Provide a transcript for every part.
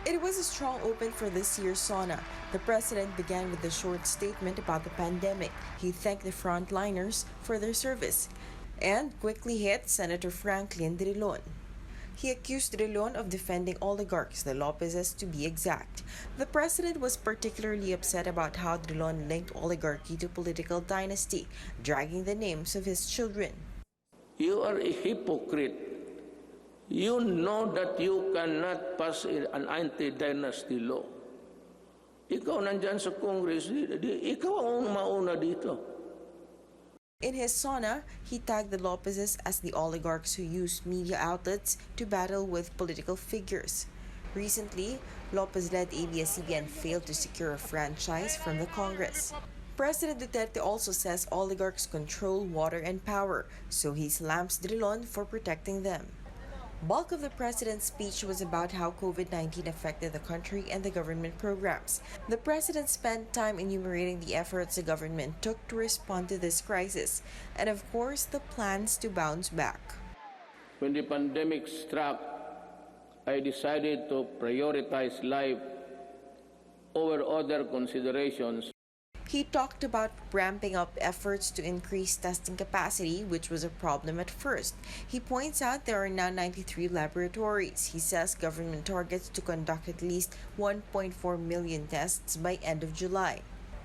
It was a strong open for this year's sauna. The president began with a short statement about the pandemic. He thanked the frontliners for their service and quickly hit Senator Drilon. He accused Drilon of defending oligarchs, the Lopezes to be exact. The president was particularly upset about how Drilon linked oligarchy to political dynasty, dragging the names of his children. You are a hypocrite. You know that you cannot pass an anti-dynasty law. Ikaw nandyan sa Congress, ikaw ang mauna dito. In his sauna, he tagged the Lopezes as the oligarchs who used media outlets to battle with political figures. Recently, Lopez-led ABS-CBN failed to secure a franchise from the Congress. President Duterte also says oligarchs control water and power, so he slams Drilon for protecting them. Bulk of the president's speech was about how COVID-19 affected the country and the government programs. The president spent time enumerating the efforts the government took to respond to this crisis, and of course, the plans to bounce back. When the pandemic struck, I decided to prioritize life over other considerations. He talked about ramping up efforts to increase testing capacity, which was a problem at first. He points out there are now 93 laboratories. He says government targets to conduct at least 1.4 million tests by end of July.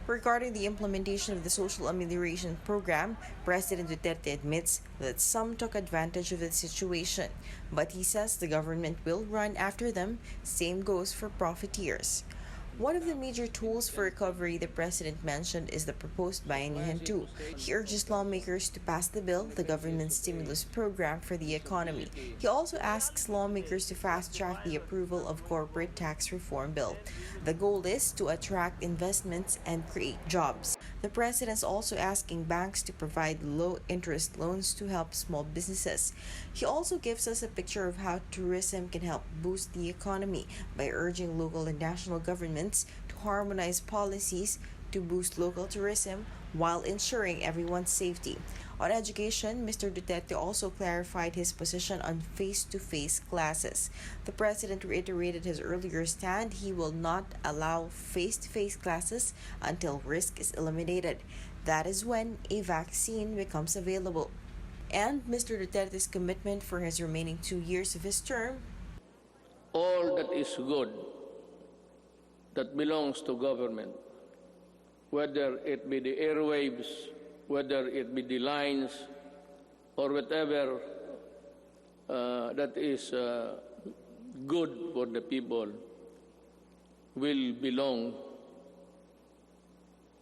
Regarding the implementation of the social amelioration program, President Duterte admits that some took advantage of the situation, but he says the government will run after them. Same goes for profiteers. One of the major tools for recovery the president mentioned is the proposed Bayanihan 2. He urges lawmakers to pass the bill, the government's stimulus program for the economy. He also asks lawmakers to fast-track the approval of corporate tax reform bill. The goal is to attract investments and create jobs. The president is also asking banks to provide low-interest loans to help small businesses. He also gives us a picture of how tourism can help boost the economy by urging local and national governments to harmonize policies to boost local tourism while ensuring everyone's safety. On education, Mr. Duterte also clarified his position on face-to-face classes. The president reiterated his earlier stand he will not allow face-to-face classes until risk is eliminated. That is when a vaccine becomes available. And Mr. Duterte's commitment for his remaining 2 years of his term. All that is good that belongs to government, whether it be the airwaves, whether it be the lines, or whatever that is good for the people, will belong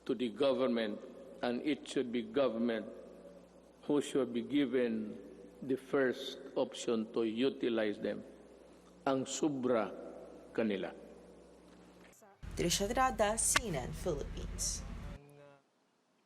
to the government, and it should be government who should be given the first option to utilize them. Ang sobra kanila. Triciah Terada, CNN, Philippines.